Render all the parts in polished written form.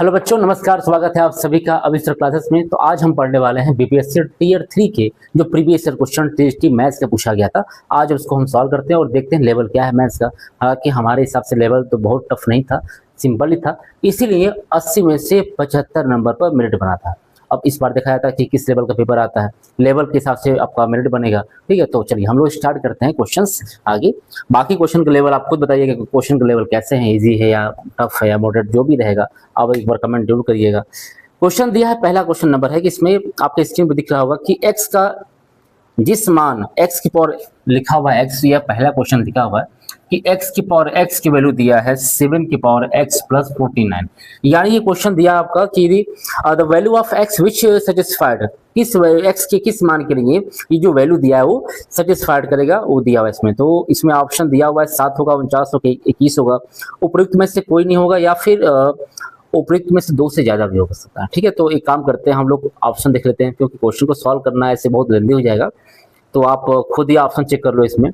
Hello बच्चों, नमस्कार। स्वागत है आप सभी का अभिसर क्लासेस में। तो आज हम पढ़ने वाले हैं बीपीएससी टीयर 3 के जो previous year question TST maths का पूछा गया था। आज उसको हम सॉल्व करते हैं और देखते हैं लेवल क्या है मैथ्स का। हालांकि हमारे हिसाब से लेवल तो बहुत टफ नहीं था, सिंपल ही था, इसीलिए 80 में से 75 नंबर पर मेरिट बना था। अब इस बार देखा जाता है कि किस लेवल का पेपर आता है, लेवल के हिसाब से आपका मेरिट बनेगा। ठीक है, तो चलिए हम लोग स्टार्ट करते हैं क्वेश्चंस आगे। बाकी क्वेश्चन का लेवल आप खुद बताइएगा कि क्वेश्चन का लेवल कैसे हैं, इजी है या टफ है या मॉडरेट, जो भी रहेगा आप एक बार कमेंट जरूर करिएगा। क्वेश्चन दिया है, पहला क्वेश्चन नंबर है कि इसमें आपके स्क्रीन पर दिख रहा होगा कि x का जिस मान x की पावर लिखा हुआ है, x, यह पहला क्वेश्चन लिखा हुआ है कि x की पावर x की वैल्यू दिया है 7 की पावर x प्लस 49। यानी ये क्वेश्चन दिया आपका कि the value of x which satisfied, किस x के किस मान के लिए ये जो वैल्यू दिया है वो सेटिस्फाइड करेगा, वो दिया हुआ है इसमें। तो इसमें ऑप्शन दिया हुआ है 7 होगा, 49 होगा, 21 होगा, उपयुक्त में से कोई नहीं होगा, या फिर उपयुक्त में से 2 से ज्यादा भी हो सकता है। ठीक है, तो एक काम करते हैं, हम लोग ऑप्शन देख लेते हैं, क्योंकि क्वेश्चन को सॉल्व करना है ऐसे बहुत लेंदी हो जाएगा। तो आप खुद ही ऑप्शन चेक कर लो इसमें।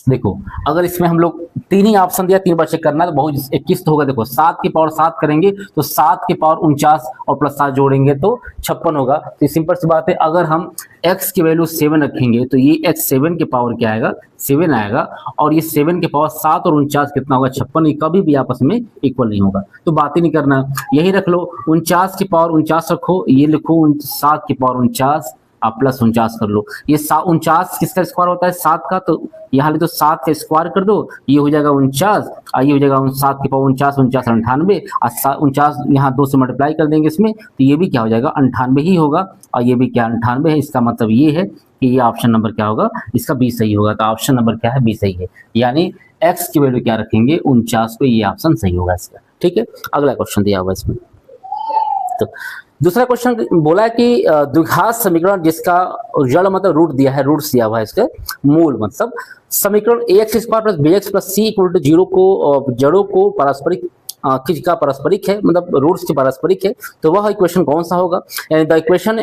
देखो, अगर इसमें हम लोग 3 ही ऑप्शन दिया, 3 बार चेक करना है, तो बहुत 21 तो होगा। देखो 7 की पावर 7 करेंगे तो 7 की पावर 49 और प्लस 7 जोड़ेंगे तो 56 होगा। तो सिंपल सी बात है, अगर हम x की वैल्यू 7 रखेंगे तो ये x 7 के पावर क्या आएगा, 7 आएगा, और ये 7 के पावर 7 और 49 कितना होगा, 56। ये कभी भी आपस में इक्वल नहीं होगा, तो बात ही नहीं करना, यही रख लो। 49 की पावर 49 रखो, ये लिखो 7 की पावर 49 आप प्लस 49 कर लो। ये 49 किसका स्क्वायर होता है, 7 का, तो यहाँ ले तो 7 का स्क्वायर कर दो, ये हो जाएगा 49, और ये हो जाएगा 7 की पावर 49, 49 98, और 49 यहाँ 2 से मल्टीप्लाई कर देंगे इसमें, तो ये भी क्या हो जाएगा, 98 ही होगा, और ये भी क्या 98 है। इसका मतलब ये है कि ये ऑप्शन नंबर क्या होगा, इसका बी सही होगा। तो ऑप्शन नंबर क्या है, बी सही है, यानी एक्स की वैल्यू क्या रखेंगे, 49 पे, ये ऑप्शन सही होगा इसका। ठीक है, अगला क्वेश्चन दिया हुआ इसमें। तो दूसरा क्वेश्चन बोला है कि द्विघात समीकरण जिसका जड़ मतलब रूट दिया है, रूट्स दिया हुआ है इसके, मूल मतलब समीकरण ax square plus bx plus c equal to 0 को जड़ों को पारस्परिक किसका पारस्परिक है, मतलब रूट्स की पारस्परिक है, तो वह इक्वेशन कौन सा होगा। यानी the equation,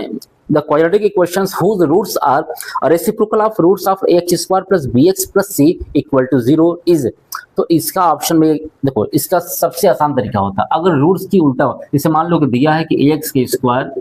the quadratic equations whose roots are reciprocal of roots of ax square plus bx plus c equal to 0 is. तो इसका ऑप्शन में देखो, इसका सबसे आसान तरीका होता है, अगर रूट्स की उल्टा, जैसे मान लो कि दिया है कि ax के square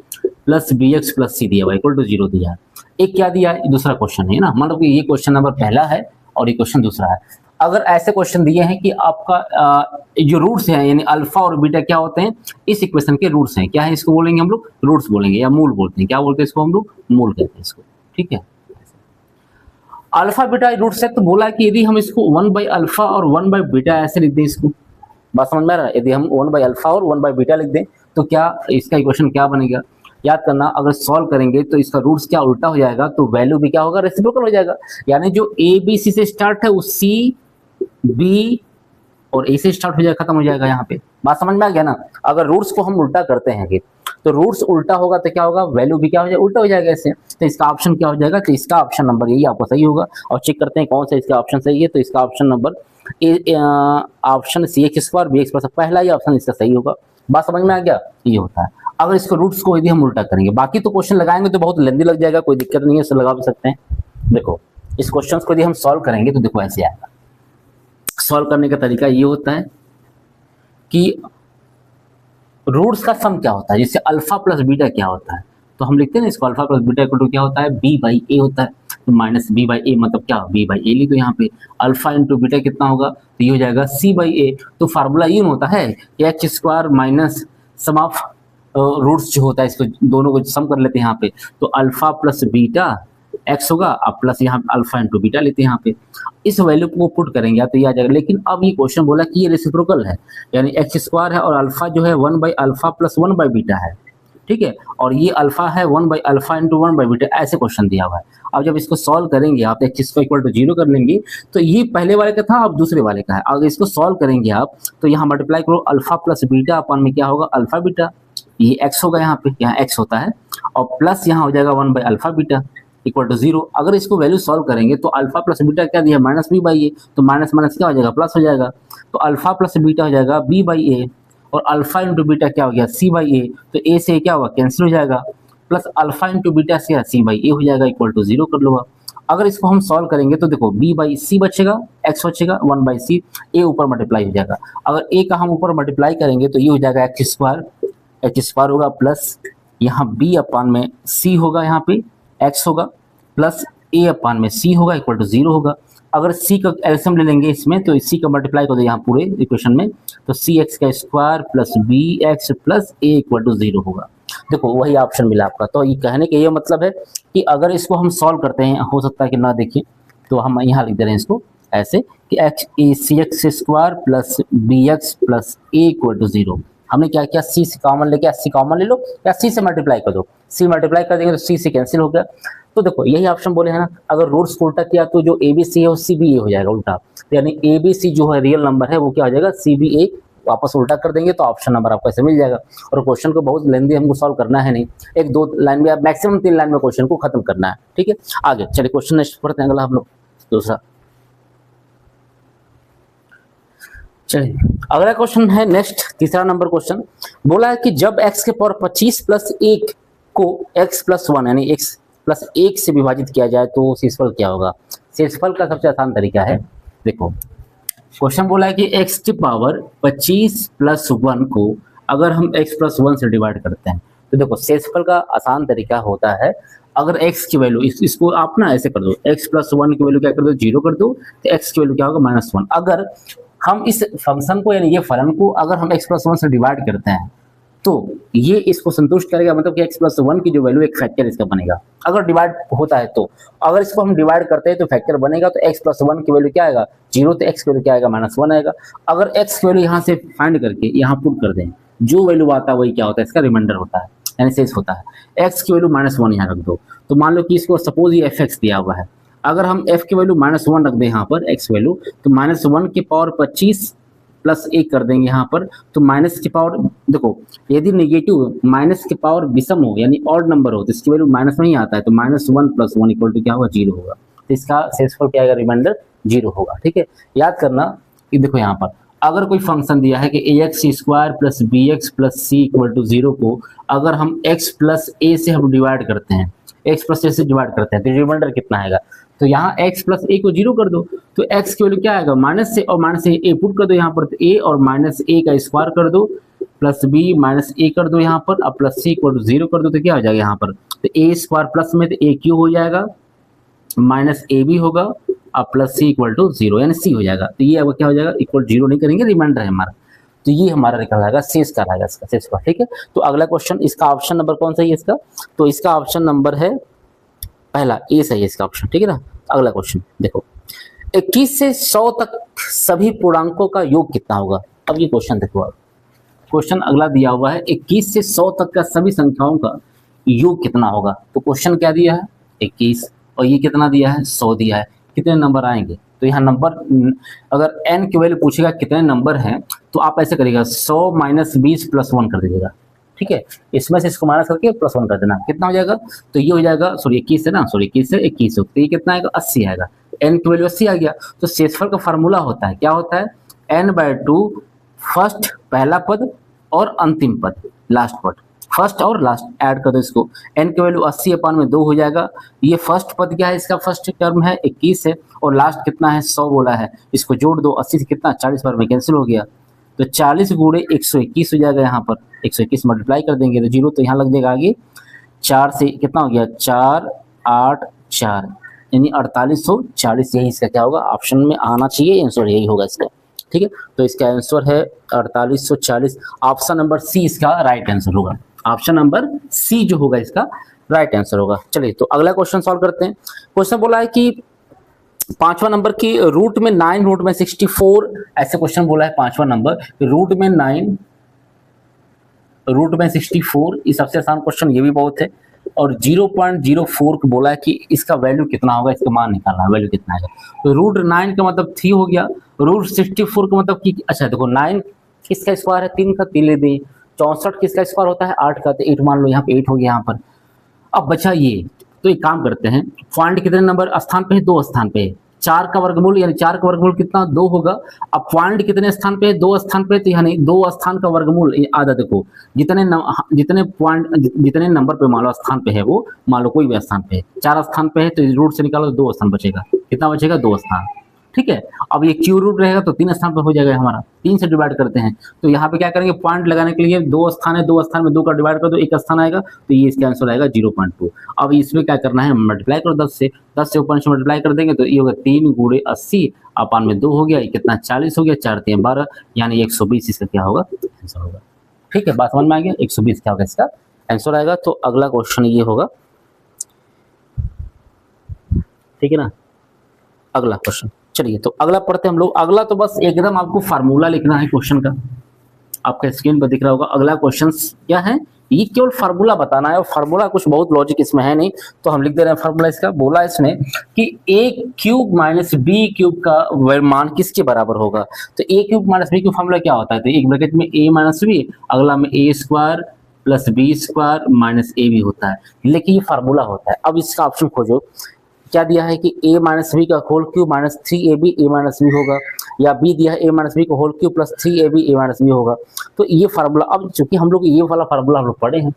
plus bx plus c दिया हुआ इक्वल टू 0 दिया है, एक क्या दिया है, दूसरा क्वेश्चन है ना, मान लो कि ये क्वेश्चन नंबर पहला है और ये क्वेश्चन दूसरा है। अगर ऐसे क्वेश्चन दिए हैं कि आपका जो रूट्स हैं, यानी अल्फा और बीटा क्या होते हैं, इस इक्वेशन के रूट्स हैं, क्या है, इसको बोलेंगे हम लोग रूट्स बोलेंगे, या मूल बोलते हैं, क्या बोलते हैं इसको हम लोग, मूल कहते हैं इसको। ठीक है, अल्फा बीटा रूट्स है, तो बोला कि यदि हम इसको 1 बाई अल्फा और 1 बाई बीटा ऐसे लिख दें, इसको बात समझ में आ रहा है, यदि हम 1 बाई अल्फा और 1 बाई बीटा लिख दें तो क्या इसका इक्वेशन क्या बनेगा, याद करना, अगर सॉल्व करेंगे तो इसका रूट्स क्या उल्टा हो जाएगा, तो वैल्यू भी क्या होगा, रेसिप्रोकल हो जाएगा। यानी जो ए बी सी से स्टार्ट है वो सी बी और ए से स्टार्ट हो जाएगा, खत्म हो जाएगा। यहाँ पे बात समझ में आ गया ना। अगर रूट्स को हम उल्टा करते हैं कि तो रूट्स उल्टा होगा तो क्या होगा, वैल्यू भी क्या हो जाएगा, उल्टा हो जाएगा इससे। तो इसका ऑप्शन क्या हो जाएगा, तो इसका ऑप्शन नंबर यही आपको सही होगा। और चेक करते हैं कौन सा इसका ऑप्शन सही है, तो इसका option number option C X square B X plus, पहला ही ऑप्शन इसका सही होगा। बात समझ में आ गया, ये होता है अगर इसको रूट्स को यदि हम उल्टा करेंगे। बाकी तो क्वेश्चन लगाएंगे तो बहुत लेंदी लग जाएगा, कोई दिक्कत नहीं है, इससे लगा भी सकते हैं। देखो इस क्वेश्चन को यदि हम सॉल्व करेंगे तो देखो ऐसे आएगा। सॉल्व करने का तरीका ये होता है कि रूट्स का सम क्या होता है, जैसे अल्फा प्लस बीटा क्या होता है, तो हम लिखते हैं ना इसको, alpha plus beta equal to क्या होता है, बी बाई ए होता है। तो माइनस बी बाई ए मतलब क्या, बी बाई ए ली, तो यहाँ पे अल्फा इंटू बीटा कितना होगा, तो ये हो जाएगा सी बाई ए। तो फार्मूला ये होता है x square minus sum of roots जो होता है, इसको दोनों को सम कर लेते हैं यहाँ पे, तो अल्फा प्लस बीटा एक्स होगा, अब प्लस यहाँ अल्फा इंटू बीटा लेते हैं यहाँ पे, इस वैल्यू को पुट करेंगे तो ये आ जाएगा। लेकिन अब ये क्वेश्चन बोला कि ये रेसिप्रोकल है, यानी एक्स स्क्वायर है और अल्फा जो है 1 by alpha plus 1 by beta है। ठीक है, और ये अल्फा है 1 by alpha into 1 by beta, ऐसे क्वेश्चन दिया हुआ है। अब जब इसको सॉल्व करेंगे आप, एक्स को इक्वल टू 0 कर लेंगे, तो ये पहले वाले का था, अब दूसरे वाले का है। अगर इसको सॉल्व करेंगे आप तो यहाँ मल्टीप्लाई करो, अल्फा प्लस बीटा अपन में क्या होगा, अल्फा बीटा, ये एक्स होगा, यहाँ पे यहाँ एक्स होता है, और प्लस यहाँ हो जाएगा 1 by alpha beta equal to 0। अगर इसको वैल्यू सॉल्व करेंगे तो अल्फा प्लस बीटा क्या दिया, माइनस बी बाई ए, तो माइनस माइनस क्या हो जाएगा, प्लस हो जाएगा, तो अल्फा प्लस बीटा हो जाएगा बी बाई ए, और अल्फा इंटू बीटा क्या हो गया, सी बाई ए, तो ए से क्या होगा, कैंसिल हो जाएगा, प्लस अल्फा इंटू बीटा से सी बाई ए हो जाएगा इक्वल टू 0 कर लो आप। अगर इसको हम सॉल्व करेंगे तो देखो b बाई सी बचेगा, x बचेगा 1 बाई सी, a ऊपर मल्टीप्लाई हो जाएगा। अगर a का हम ऊपर मल्टीप्लाई करेंगे तो ये हो जाएगा एक्स स्क्वायर होगा प्लस यहाँ b अपान में c होगा, यहाँ पे x होगा प्लस a अपान में c होगा इक्वल टू 0 होगा। अगर c का एलसीएम ले लेंगे इसमें तो c का मल्टीप्लाई कर दो यहाँ पूरे इक्वेशन में, तो सी एक्स का square plus B X plus A equal to 0 होगा। देखो वही ऑप्शन मिला आपका। तो ये कहने का ये मतलब है कि अगर इसको हम सॉल्व करते हैं, हो सकता है कि ना देखिए, तो हम यहाँ लिख दे रहे हैं इसको ऐसे कि X A C X square plus B X plus A equal to 0। हमने क्या किया, सी से कॉमन लेके सी कॉमन ले लो या सी से मल्टीप्लाई कर दो, सी मल्टीप्लाई कर देंगे तो सी से कैंसिल हो गया। तो देखो यही ऑप्शन बोले हैं ना, अगर रूट्स को उल्टा किया तो जो ए बी सी है वो सी बी ए हो जाएगा उल्टा, यानी ए बी सी जो है रियल नंबर है वो क्या हो जाएगा, सी बी ए वापस उल्टा कर देंगे तो ऑप्शन नंबर आपको ऐसे मिल जाएगा। और क्वेश्चन को बहुत लेंदी हमको सॉल्व करना है नहीं, एक दो लाइन में या मैक्सिमम 3 लाइन में क्वेश्चन को खत्म करना है। ठीक है, आगे चलिए क्वेश्चन नेक्स्ट पढ़ते हैं अगला हम लोग दूसरा। चलिए अगला क्वेश्चन है नेक्स्ट तीसरा नंबर क्वेश्चन। बोला है कि जब x के पावर 25 प्लस 1 को x प्लस 1 यानी x प्लस 1 से विभाजित किया जाए तो शेषफल क्या होगा। शेषफल का सबसे आसान तरीका है, देखो क्वेश्चन बोला है कि x की पावर 25 प्लस 1 को अगर हम x प्लस 1 से डिवाइड करते हैं तो देखो शेषफल का आसान तरीका होता है, अगर x की वैल्यू इसको आप ना ऐसे कर दो, x प्लस 1 की वैल्यू क्या कर दो 0 कर दो, तो x की वैल्यू क्या होगा -1। अगर हम इस फंक्शन को यानी ये फलन को अगर हम x प्लस 1 से डिवाइड करते हैं तो ये इसको संतुष्ट करेगा, मतलब कि x प्लस 1 की जो वैल्यू एक फैक्टर इसका बनेगा अगर डिवाइड होता है तो। अगर इसको हम डिवाइड करते हैं तो फैक्टर बनेगा, तो x प्लस 1 की वैल्यू क्या आएगा 0, तो x की वैल्यू क्या आएगा -1 आएगा। अगर x की वैल्यू यहाँ से फाइंड करके यहाँ पुट कर दें, जो वैल्यू आता है वही क्या होता है, इसका रिमाइंडर होता है यानी शेष होता है। x की वैल्यू -1 यहाँ रख दो, तो मान लो कि इसको सपोज ये fx दिया हुआ है, अगर हम f की वैल्यू -1 रख दें यहाँ पर x वैल्यू, तो -1 की पावर 25 प्लस 1 कर देंगे यहाँ पर, तो माइनस की पावर देखो यदि नेगेटिव माइनस की पावर विषम हो यानी ऑड नंबर हो तो इसकी वैल्यू माइनस में ही आता है, तो -1 प्लस 1 इक्वल टू क्या होगा 0 होगा। तो इसका शेषफल क्या आएगा, रिमाइंडर 0 होगा। ठीक है, याद करना कि देखो यहाँ पर अगर कोई फंक्शन दिया है कि A X square plus B X plus C equal to 0 को अगर हम x प्लस ए से हम डिवाइड करते हैं, x प्लस ए से डिवाइड करते हैं तो रिमाइंडर कितना आएगा, तो यहाँ x प्लस ए को 0 कर दो, तो x की वैल्यू क्या आएगा माइनस से, और माइनस से ए पुट कर दो यहाँ पर, तो a और माइनस ए का स्क्वायर कर दो प्लस b माइनस ए कर दो यहाँ पर, अब प्लस सी इक्वल टू 0 कर दो, तो क्या हो जाएगा यहाँ पर, तो a स्क्वायर प्लस में तो a क्यू हो जाएगा माइनस ए भी होगा अब प्लस सी इक्वल टू 0 यानी सी हो जाएगा। तो ये अब क्या हो जाएगा, इक्वल 0 नहीं करेंगे, रिमाइंडर है हमारा, तो ये हमारा निकल आएगा शेष का रहेगा इसका शेषफल। ठीक है, तो अगला क्वेश्चन इसका ऑप्शन नंबर कौन सा है इसका, तो इसका ऑप्शन नंबर है पहला ए सही है इसका ऑप्शन। ठीक है ना, अगला क्वेश्चन देखो 21 से 100 तक सभी पूर्णांकों का योग कितना होगा। अब ये क्वेश्चन देखो, अब क्वेश्चन अगला दिया हुआ है 21 से 100 तक का सभी संख्याओं का योग कितना होगा। तो क्वेश्चन क्या दिया है 21 और ये कितना दिया है 100 दिया है, कितने नंबर आएंगे, तो यहाँ नंबर अगर n की वैल्यू पूछेगा कितने नंबर हैं तो आप ऐसे करिएगा 100 माइनस 20 प्लस 1 कर दीजिएगा। ठीक है, इसमें से इसको माइनस करके प्लस 1 कर देना, कितना हो जाएगा, तो ये हो जाएगा सॉरी 21 है ना, सॉरी 21 से 21 तो ये कितना आएगा 80 आएगा, n की वैल्यू 80 आ गया। तो शेषफल का फार्मूला होता है क्या होता है n/2 फर्स्ट पहला पद और अंतिम पद लास्ट पद, फर्स्ट और लास्ट ऐड कर दो इसको, n की वैल्यू 80/2 हो जाएगा। ये फर्स्ट पद क्या है, इसका फर्स्ट टर्म है 21 है और लास्ट कितना है 100 बोला है, इसको जोड़ दो 80 से कितना 40 बार में कैंसिल हो गया, तो 40 गुणे 121 हो जाएगा, यहाँ पर 121 मल्टीप्लाई कर देंगे तो 0 तो यहाँ लग जाएगा आगे 4 से कितना हो गया 4 8 4 यानी 4840, यही इसका क्या होगा ऑप्शन में आना चाहिए, आंसर यही होगा इसका। ठीक है, तो इसका आंसर है 4840, ऑप्शन नंबर सी इसका राइट आंसर होगा, ऑप्शन नंबर सी जो होगा इसका राइट आंसर होगा। चलिए तो अगला क्वेश्चन सॉल्व करते हैं। क्वेश्चन बोला है कि 5वां नंबर की रूट में 9 रूट में 64 ऐसे क्वेश्चन बोला है 5वां नंबर रूट में 9 रूट में 64, ये सबसे आसान क्वेश्चन ये भी बहुत है, और 0.04 को बोला है कि इसका वैल्यू कितना होगा, इसका मान निकालना है वैल्यू कितना आएगा। तो रूट 9 का मतलब 3 हो गया, रूट 64 का मतलब कि अच्छा देखो 9 किसका स्क्वायर है 3 का 3 ले दें, 64 किसका स्क्वायर होता है 8 का, तो 8 मान लो यहाँ पे 8 हो गया यहाँ पर। अब बचा ये, तो एक काम करते हैं, पॉइंट कितने नंबर स्थान पे है 2 स्थान पे है, 4 का वर्गमूल, यानी 4 का वर्गमूल कितना 2 होगा। अब पॉइंट कितने स्थान पे है, 2 स्थान पे, तो यानी 2 स्थान का वर्गमूल आधा, देखो जितने पॉइंट जितने नंबर पे मान लो स्थान पे है, वो मान लो कोई भी स्थान पे है, 4 स्थान पे है तो रूट से निकालो तो 2 स्थान बचेगा, कितना बचेगा 2 स्थान, ठीक है। अब ये क्यू रूट रहेगा तो 3 स्थान पर हो जाएगा हमारा, 3 से डिवाइड करते हैं तो यहाँ पे क्या करेंगे, पॉइंट लगाने के लिए 2 स्थान है, 2 स्थान में 2 का डिवाइड कर दो, 1 स्थान आएगा, तो ये इसका आंसर आएगा 0.2। अब इसमें क्या करना है, मल्टीप्लाई करो 10 से, 10 से ऊपर से मल्टीप्लाई कर देंगे तो ये होगा 3 गुणे 80 अपान में 2 हो गया, कितना 40 हो गया, 4 3 12, यानी 120 इसका क्या होगा आंसर होगा। ठीक है, बात समझ में आ गया, 120 क्या होगा इसका आंसर आएगा। तो अगला क्वेश्चन ये होगा, ठीक है ना, अगला क्वेश्चन। चलिए तो अगला पढ़ते हैं हम लोग। अगला तो बस एकदम आपको फार्मूला लिखना है क्वेश्चन का, आपका स्क्रीन पर दिख रहा होगा। अगला क्वेश्चन क्या है, ये केवल फार्मूला बताना है, और फार्मूला कुछ बहुत लॉजिक इसमें है नहीं, तो हम लिख दे रहे हैं फार्मूला इसका। बोला इसमें कि a cube minus B cube का मान किसके बराबर होगा। तो a cube minus B cube formula क्या होता है, तो एक ब्रैकेट में a माइनस बी, अगला में a square plus B square minus A B होता है, लेकिन ये फार्मूला होता है। अब इसका ऑप्शन खोजो, क्या दिया है कि a माइनस बी का whole cube minus 3ab a minus B होगा, या b दिया है a माइनस बी का whole cube plus 3ab a minus B होगा। तो ये फार्मूला, अब चूंकि हम लोग ये वाला फार्मूला हम लोग पढ़े हैं,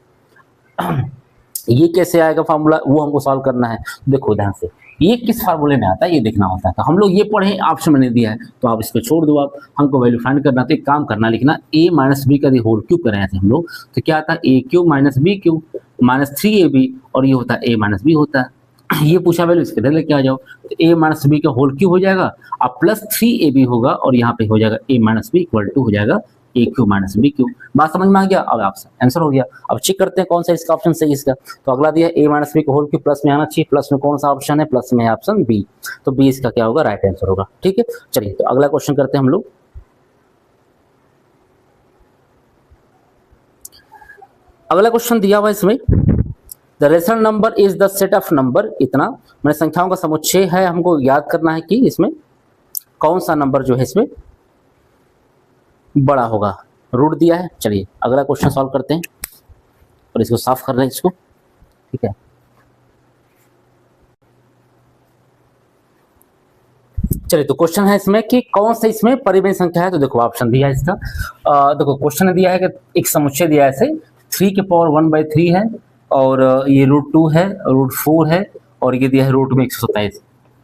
ये कैसे आएगा फार्मूला वो हमको सॉल्व करना है। देखो ध्यान से, ये किस फार्मूले में आता है ये देखना होता है। तो हम लोग ये पढ़े, ऑप्शन मैंने दिया है तो आप इसको छोड़ दो, आप हमको वैल्यू फाइंड करना, तो एक काम करना, लिखना a माइनस बी का होल क्यूब कर रहे थे हम लोग, तो क्या आता है a cube minus B cube minus 3ab, और ये होता है a माइनस बी होता है। ये पूछा वैल्यू, इसके इधर लेके आ जाओ, तो a माइनस बी का होल क्यूब हो जाएगा, अब प्लस 3ab होगा, और यहाँ पे हो जाएगा a minus B equal to हो जाएगा a cube minus B cube. बात समझ में आ गया, अब आपसे आंसर हो गया। अब चेक करते हैं कौन सा इसका ऑप्शन सही इसका। तो अगला दिया a माइनस बी का होल क्यूब, प्लस में आना चाहिए, प्लस में कौन सा ऑप्शन है, प्लस में है ऑप्शन बी, तो बी इसका क्या होगा राइट आंसर होगा। ठीक है, चलिए तो अगला क्वेश्चन करते हैं हम लोग। अगला क्वेश्चन दिया हुआ इसमें, the rational number is the set of number, इतना मैंने संख्याओं का समुच्चय है, हमको याद करना है कि इसमें कौन सा नंबर जो है इसमें बड़ा होगा, रूट दिया है। चलिए अगला क्वेश्चन सॉल्व करते हैं, और इसको साफ कर रहे हैं इसको, ठीक है। चलिए तो क्वेश्चन है इसमें कि कौन सा इसमें परिमेय संख्या है। तो देखो ऑप्शन दिया है इसका, देखो क्वेश्चन दिया है कि एक समुच्चय दिया है ऐसे 3 के पावर 1/3 है, और ये √2 है, √4 है, और ये दिया है रूट में 127।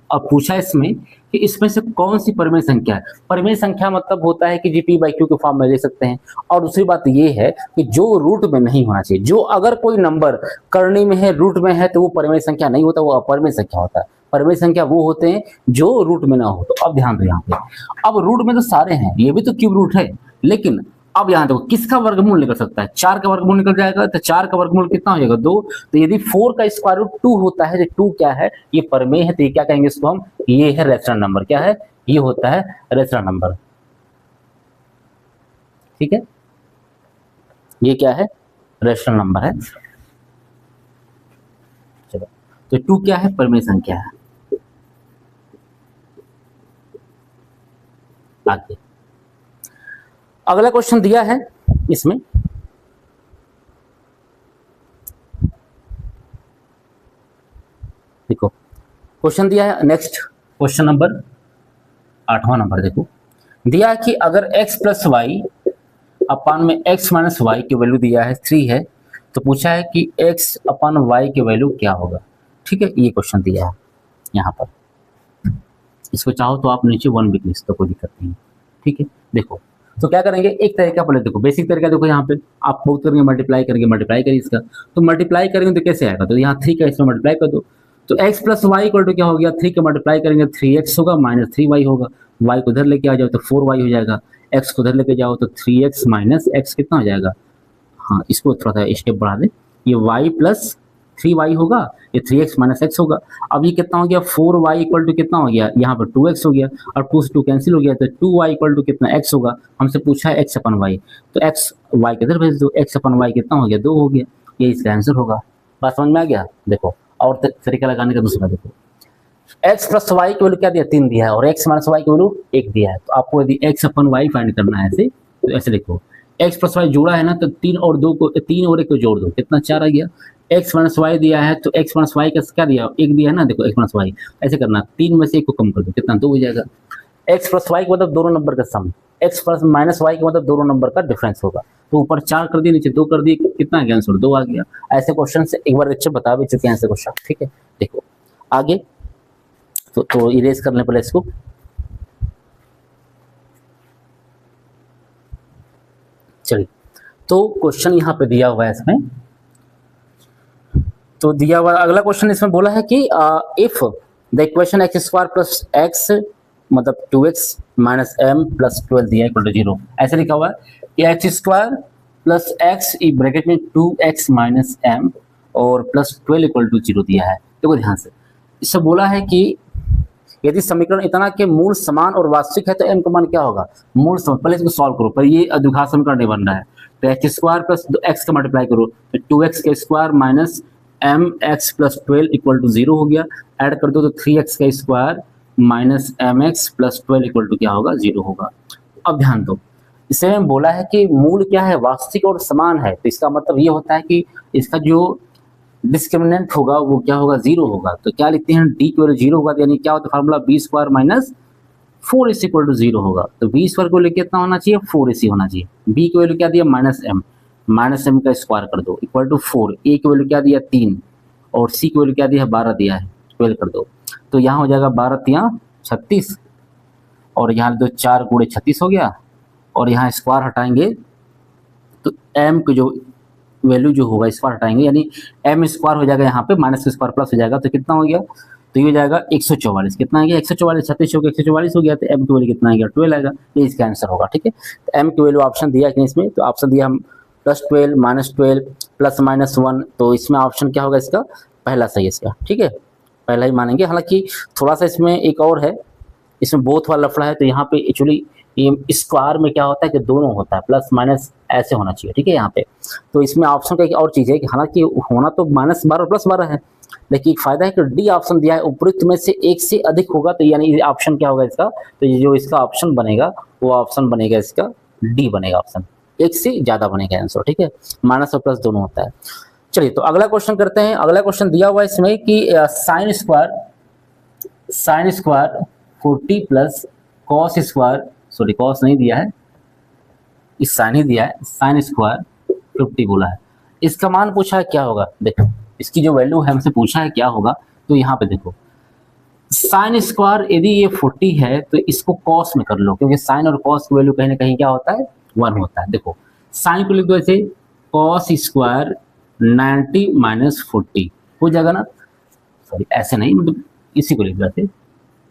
अब पूछा इसमें कि इसमें से कौन सी परिमेय संख्या है। परिमेय संख्या मतलब होता है कि जी p/q के फॉर्म में ले सकते हैं। और दूसरी बात ये है कि जो रूट में नहीं होना चाहिए, जो अगर कोई नंबर करनी में है रूट में है तो वो परिमेय संख्या नहीं होता, वो अपरिमेय संख्या होता है। परिमेय संख्या वो होते हैं जो रूट में ना हो। तो अब ध्यान दो यहाँ पे, अब रूट में तो सारे हैं, ये भी तो क्यूब रूट है, लेकिन अब यहाँ देखो किसका वर्गमूल निकल सकता है, 4 का वर्गमूल निकल जाएगा, तो 4 का वर्गमूल कितना हो जाएगा 2। तो यदि 4 का स्क्वायर रूट 2 होता है, तो 2 क्या है, ये परिमेय है, तो ये क्या कहेंगे इसको हम, ये है रेशनल नंबर। क्या है, ये होता है रेशनल नंबर, ठीक है, ये क्या है रेशनल नंबर है। चलो तो 2 क्या है, परिमेय संख्या है। आगे अगला क्वेश्चन दिया है इसमें, देखो क्वेश्चन दिया है नेक्स्ट क्वेश्चन नंबर 8वां नंबर। देखो दिया है कि अगर x प्लस वाई अपान में x माइनस वाई की वैल्यू दिया है 3 है, तो पूछा है कि x अपान वाई की वैल्यू क्या होगा। ठीक है, ये क्वेश्चन दिया है यहाँ पर। इसको चाहो तो आप नीचे 1 भी लिख सकते हो, कोई दिक्कत नहीं। ठीक है, देखो तो क्या करेंगे, एक तरीका पहले देखो, बेसिक तरीका देखो, यहाँ पे आप बहुत करेंगे मल्टीप्लाई करिए इसका, तो मल्टीप्लाई करेंगे तो कैसे आएगा, तो यहाँ 3 का इसमें मल्टीप्लाई कर दो, तो x plus Y equal to क्या हो गया, 3 का मल्टीप्लाई करेंगे 3x होगा माइनस 3y होगा, y को इधर लेके आ जाओ तो 4y हो जाएगा, x को इधर लेके जाओ तो 3x माइनस x कितना हो जाएगा, हाँ इसको थोड़ा सा स्टेप बढ़ा दे, ये y प्लस 3y होगा, ये 3x माइनस x होगा। अब ये कितना हो गया, 4y इक्वल टू कितना हो गया, यहाँ पर 2x हो गया, और 2 से 2 कैंसिल हो गया, तो 2y इक्वल टू कितना x होगा। हमसे पूछा है x अपन y, तो x y किधर भेज दो, x अपन y कितना हो गया, 2 हो गया, ये इसका आंसर होगा। बात समझ में आ गया। देखो और तरीका लगाने का दूसरा, देखो x प्लस वाई की वैल्यू क्या दिया, 3 दिया है, और x माइनस वाई की वैल्यू 1 दिया है। तो आपको यदि x अपन y फाइंड करना है ऐसे, तो ऐसे देखो x प्लस वाई जोड़ा है ना, तो 3 और 2 को 3 और 1 को जोड़ दो, कितना 4 आ गया, एक्स माइनस वाई दिया है तो एक्स माइनस वाई का क्या दिया, एक दिया है ना, देखो एक्स माइनस वाई ऐसे करना, तीन में से एक को कम कर दो, कितना, दो हो जाएगा। एक्स प्लस वाई का मतलब दोनों नंबर का सम, एक्स प्लस माइनस वाई का मतलब दोनों नंबर का डिफरेंस होगा। तो ऊपर 4 कर दिए, नीचे 2 कर दिए, कितना आ गया आंसर, 2 आ गया। ऐसे क्वेश्चन से एक बार अच्छे बता भी चुके हैं ऐसे क्वेश्चन, ठीक है। देखो आगे तो इरेज करने पहले इसको, चलिए तो क्वेश्चन यहाँ पे दिया हुआ है इसमें, तो दिया हुआ अगला क्वेश्चन इसमें बोला है कि if the equation x square plus x मतलब 2x माइनस एम प्लस 12 दिया इक्वल टू 0, ऐसे लिखा हुआ है कि x square plus x bracket में 2x माइनस एम और प्लस 12 इक्वल टू 0 दिया है। देखो ध्यान से, इससे बोला है कि यदि समीकरण इतना के मूल समान और वास्तविक है तो m का मान क्या होगा, मूल समान। पहले इसको सॉल्व करो, पर ये द्विघात समीकरण नहीं बन रहा है, तो एक्स स्क्वायर प्लस एक्स का मल्टीप्लाई करो तो 2x का square minus M X plus 12 equal to 0 हो गया। ऐड कर दो तो 3x का square minus M X plus 12 equal to क्या होगा, 0 होगा। अब ध्यान दो, इसे में बोला है कि मूल क्या है, वास्तविक और समान है, तो इसका मतलब ये होता है कि इसका जो डिस्क्रिमिनेंट होगा वो क्या होगा, 0 होगा। तो क्या लिखते हैं, डी की वैल्यू 0 होगा, यानी क्या होता है formula, B square minus 4ac equal to 0 होगा। तो बी स्क्वायर को लेकर कितना होना चाहिए, 4ac होना चाहिए। बी की वैल्यू क्या दिया, माइनस एम का स्क्वायर कर दो इक्वल टू 4, ए की वैल्यू क्या दिया 3 और सी की वैल्यू क्या दिया 12 दिया है, 12 कर दो तो यहाँ हो जाएगा 12 तिया 36 और यहाँ दो 4 गुणे 36 हो गया और यहाँ स्क्वायर हटाएंगे तो एम की जो वैल्यू जो होगा स्क्वायर हटाएंगे यानी एम स्क्वायर हो जाएगा, यहाँ पे माइनस स्क्वायर प्लस हो जाएगा तो कितना हो गया, तो ये हो जाएगा 144, कितना आ गया 144, 36 हो गया 144 हो गया, तो एम की वैल्यू कितना आ गया 12 आएगा, ये इसका आंसर होगा, ठीक है। तो एम की वैल्यू ऑप्शन दिया कि इसमें, तो ऑप्शन दिया हम +12 -12 +-1, तो इसमें ऑप्शन क्या होगा इसका, पहला सही इसका, ठीक है, पहला ही मानेंगे। हालांकि थोड़ा सा इसमें एक और है, इसमें बोथ वाला लफड़ा है, तो यहाँ पे एक्चुअली ये स्क्वायर में क्या होता है कि दोनों होता है, प्लस माइनस ऐसे होना चाहिए, ठीक है यहाँ पे। तो इसमें ऑप्शन का एक और चीज़ है कि हालांकि होना तो -12 और +12 है, लेकिन एक फायदा है कि डी ऑप्शन दिया है उपयुक्त में से एक से अधिक होगा, तो यानी ऑप्शन क्या होगा इसका, तो ये जो इसका ऑप्शन बनेगा वो ऑप्शन बनेगा इसका डी बनेगा, ऑप्शन एक से ज़्यादा बनेगा आंसर, ठीक है, माइनस और प्लस दोनों होता है। चलिए तो अगला क्वेश्चन करते हैं। अगला क्वेश्चन दिया हुआ है इसमें कि sine square 40 plus cos square, sorry cos नहीं दिया है, इस साइन ही दिया है, साइन स्क्वायर 50 बोला है, इसका मान पूछा है क्या होगा। देखो इसकी जो वैल्यू है हमसे पूछा है क्या होगा, तो यहाँ पे देखो साइन स्क्वायर यदि ये 40 है तो इसको कॉस में कर लो, क्योंकि साइन और कॉस की वैल्यू कहीं ना कहीं क्या होता है 1 होता है। देखो साइन को लिख दो ऐसे, कॉस स्क्वायर 90 माइनस 40 हो जाएगा ना, सॉरी ऐसे नहीं, मतलब इसी को लिख दो ऐसे,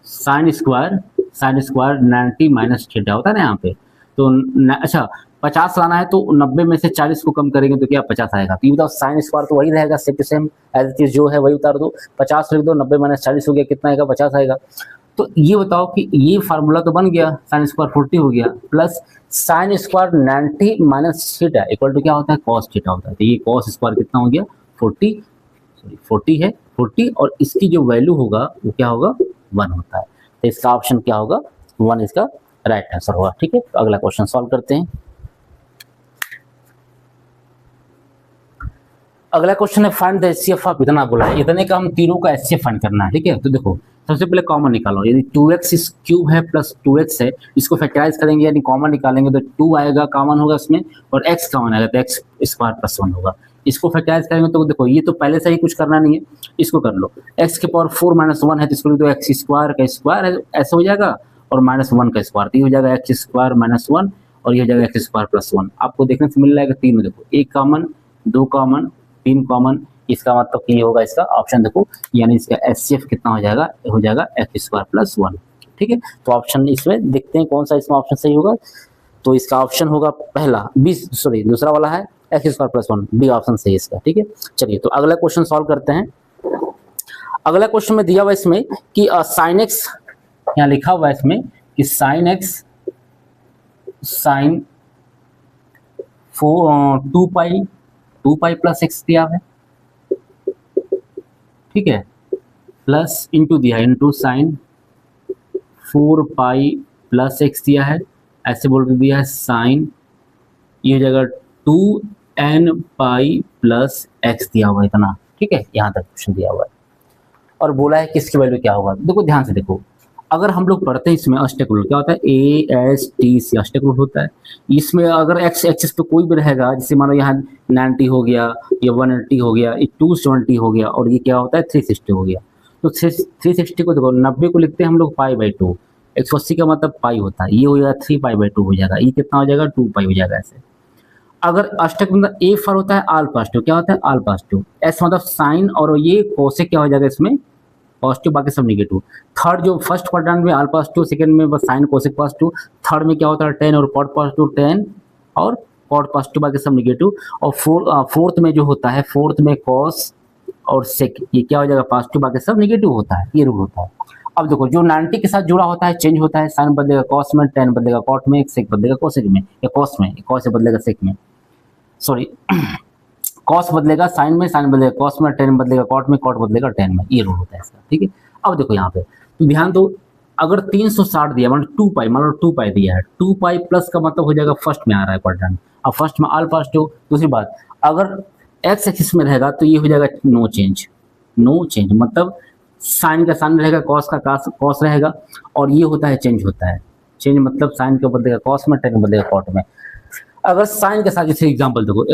साइन स्क्वायर 90 माइनस थीटा होता है ना यहाँ पे, तो अच्छा 50 लाना है तो 90 में से 40 को कम करेंगे तो क्या 50 आएगा। तो ये बताओ साइन स्क्वायर तो वही रहेगा, same to same as it is जो है वही उतार दो, 50 लिख दो, 90 माइनस 40 हो गया, कितना आएगा 50 आएगा। तो ये बताओ कि ये फार्मूला तो बन गया, साइन स्क्वायर 40 हो गया, plus sine square 90 minus theta equal to क्या होता है कॉस थीटा होता है, तो ये कॉस स्क्वायर कितना हो गया 40 है 40 और इसकी जो वैल्यू होगा वो क्या होगा 1 होता है, तो इसका ऑप्शन क्या होगा 1 इसका राइट आंसर होगा, ठीक है। तो अगला क्वेश्चन सॉल्व करते हैं। अगला क्वेश्चन है फाइंड द एचसीएफ ऑफ, इतना बोला है, इतने का हम तीनों का एचसीएफ फाइंड करना है, ठीक है। तो देखो सबसे पहले कॉमन निकालो, यदि 2x क्यूब है प्लस 2x है, इसको फैक्टराइज करेंगे यानी कॉमन निकालेंगे तो 2 आएगा कॉमन होगा इसमें और x कॉमन आएगा तो x स्क्वायर प्लस 1 होगा। इसको फैक्टराइज करेंगे तो देखो ये तो पहले से ही कुछ करना नहीं है, इसको कर लो, x के पावर 4 माइनस 1 है तो इसको लिख दो x स्क्वायर का स्क्वायर है ऐसे हो जाएगा और -1 का स्क्वायर, तो ये हो जाएगा x स्क्वायर -1 और ये हो जाएगा x स्क्वायर प्लस 1। आपको देखने से मिल जाएगा 3 में, देखो 1 कॉमन 2 कॉमन 3 कॉमन, इसका मतलब कि ये होगा इसका ऑप्शन देखो, यानी इसका एचसीएफ कितना हो जाएगा एक्स स्क्वायर प्लस 1, ठीक है। तो ऑप्शन इसमें देखते हैं कौन सा इसमें ऑप्शन सही होगा, तो इसका ऑप्शन होगा पहला दूसरा वाला है x square plus 1, B option सही इसका, ठीक है। चलिए तो अगला क्वेश्चन सॉल्व करते हैं। अगला क्वेश्चन में दिया हुआ इसमें कि साइन एक्स, यहाँ लिखा हुआ है इसमें कि sine x sine 2 pi plus x दिया है, ठीक है, प्लस इंटू दिया है into sine 4 pi plus x दिया है, ऐसे बोल के दिया है साइन, ये हो जाएगा एन पाई प्लस एक्स दिया हुआ है इतना, ठीक है, यहाँ तक क्वेश्चन दिया हुआ है और बोला है किसकी वैल्यू क्या होगा। देखो ध्यान से देखो, अगर हम लोग पढ़ते हैं इसमें अष्टक रूल क्या होता है, ए एस टी सी अष्टक रूल होता है। इसमें अगर एक्स एक्सिस पे कोई भी रहेगा, जैसे मानो यहाँ 90 हो गया, ये 180 हो गया, ये 270 हो गया और ये क्या होता है 360 हो गया। तो 360 को देखो 90 को लिखते हैं हम लोग पाई बाई 2, 180 का मतलब पाई होता है, ये हो जाएगा 3 पाई बाई 2 हो जाएगा, ये कितना हो जाएगा 2 पाई हो जाएगा ऐसे। अगर अष्टक मतलब ए फॉर होता है आल पॉजिटिव, क्या होता है आल पॉजिटिव, एस मतलब साइन और ये कोसेक क्या हो जाएगा इसमें पॉजिटिव, बाकी सब निगेटिव। थर्ड जो फर्स्ट क्वाड्रेंट में आल पॉजिटिव, सेकंड में बस साइन कोसेक पॉजिटिव, थर्ड में क्या होता है टेन और कॉट पॉजिटिव, टेन और कॉट पॉजिटिव, बाकी सब निगेटिव। और फोर्थ में जो होता है, फोर्थ में कॉस और सेक, ये क्या हो जाएगा पॉजिटिव, बाकी सब निगेटिव होता है, ये रूल होता है। अब देखो जो 90 के साथ जुड़ा होता है चेंज होता है, साइन बदलेगा कॉस में, टेन बदलेगा कॉट में, सेक बदलेगा कोसेक में, या कॉस में, कॉस से बदलेगा सेक में, सॉरी कॉस बदलेगा साइन में, साइन बदलेगा कॉस में, टेन बदलेगा कॉट में, कॉट बदलेगा टेन में, ये रूल होता है इसका, ठीक है। अब देखो यहाँ पे तो ध्यान दो, अगर 360 दिया मतलब 2 पाई, मान लो 2 पाई दिया है, 2 पाई प्लस का मतलब हो जाएगा फर्स्ट में आ रहा है क्वाड्रेंट, अब फर्स्ट में आल पॉजिटिव। दूसरी बात, अगर एक्स एक्सिस में रहेगा तो ये हो जाएगा नो चेंज, नो चेंज मतलब साइन का साइन रहेगा, कॉस का कॉस रहेगा, और ये होता है चेंज होता है, चेंज मतलब साइन के बदलेगा कॉस में, टेन बदलेगा कॉट में। अगर साइन के साथ, जैसे एग्जाम्पल देखो,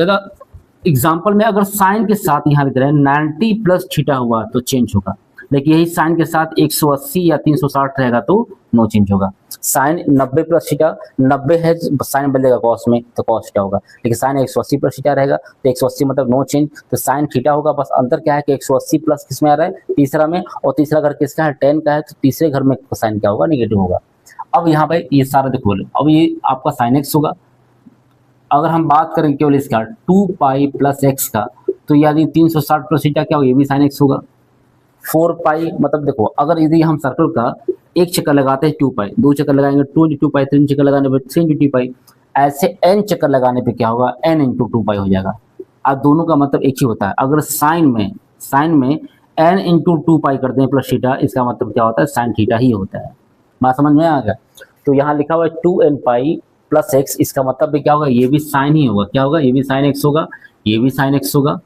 एग्जाम्पल में अगर साइन के साथ यहाँ लिख रहे हैं 90 प्लस थीटा हुआ तो चेंज होगा, लेकिन यही साइन के साथ 180 या 360 रहेगा तो नो चेंज होगा। साइन 90 प्लस थीटा, 90 है साइन बदलेगा कॉस में तो कॉस थीटा होगा, लेकिन साइन 180 प्लस थीटा रहेगा तो 180 मतलब नो चेंज, तो साइन थीटा होगा। बस अंतर क्या है कि 180 प्लस किस में आ रहा है तीसरा में, और तीसरा घर किसका है 10 का है, तो तीसरे घर में साइन क्या होगा निगेटिव होगा। अब यहाँ पे ये सारा देखो, अब ये आपका साइन एक्स होगा। अगर हम बात करें केवल इसका 2 पाई प्लस एक्स का, तो यदि 360 प्लस थीटा क्या होगा, ये भी साइन एक्स होगा। 4 पाई मतलब देखो, अगर यदि हम सर्कल का एक चक्कर लगाते हैं 2 पाई, दो चक्कर लगाएंगे 2 इंटू 2 पाई, तीन चक्कर लगाने पर 3 इंटू 2 पाई, ऐसे n चक्कर लगाने पे क्या होगा n इंटू 2 पाई हो जाएगा। अब दोनों का मतलब एक ही होता है। अगर साइन में n इंटू 2 पाई करते हैं प्लस थीटा, इसका मतलब क्या होता है साइन थीटा ही होता है। बात समझ में आ गया। तो यहाँ लिखा हुआ है 2n पाई प्लस एक्स, इसका मतलब भी क्या होगा, ये भी साइन ही होगा, क्या होगा, ये भी साइन एक्स होगा, ये भी साइन एक्स होगा,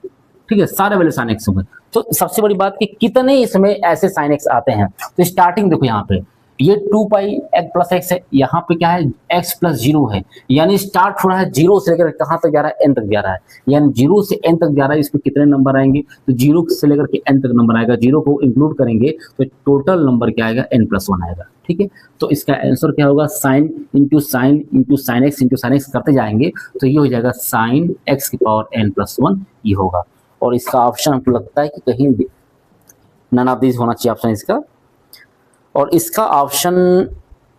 ठीक है, सारे वैल्यू साइन एक्स होंगे। तो सबसे बड़ी बात कि कितने इसमें ऐसे साइन एक्स आते हैं। तो स्टार्टिंग देखो यहाँ पे ये 2 पाई प्लस एक्स है, यहाँ पे क्या है x प्लस 0 है, यानी स्टार्ट हो रहा है 0 से लेकर कहाँ तक जा रहा है n तक जा रहा है, यानी 0 से n तक जा रहा है। इसमें कितने नंबर आएंगे, तो 0 से लेकर के n तक नंबर आएगा, 0 को इंक्लूड करेंगे तो टोटल नंबर क्या आएगा n+1 आएगा, ठीक है। तो इसका आंसर क्या होगा, sine into sine into sine x into sine x करते जाएंगे तो ये हो जाएगा साइन एक्स की पावर n+1 ये होगा। और इसका ऑप्शन हमको लगता है कि कहीं नन ऑफ दिस होना चाहिए ऑप्शन इसका, और इसका ऑप्शन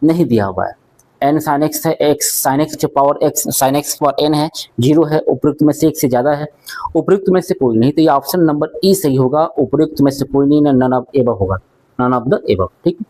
नहीं दिया हुआ है। n साइन एक्स है, x sine x power x sine x power n है, 0 है, उपयुक्त में से एक से ज़्यादा है, उपयुक्त में से कोई नहीं, तो ये ऑप्शन नंबर ई सही होगा, उपयुक्त में से कोई नहीं, नन ऑफ एबव होगा, नन ऑफ द एबव, ठीक है।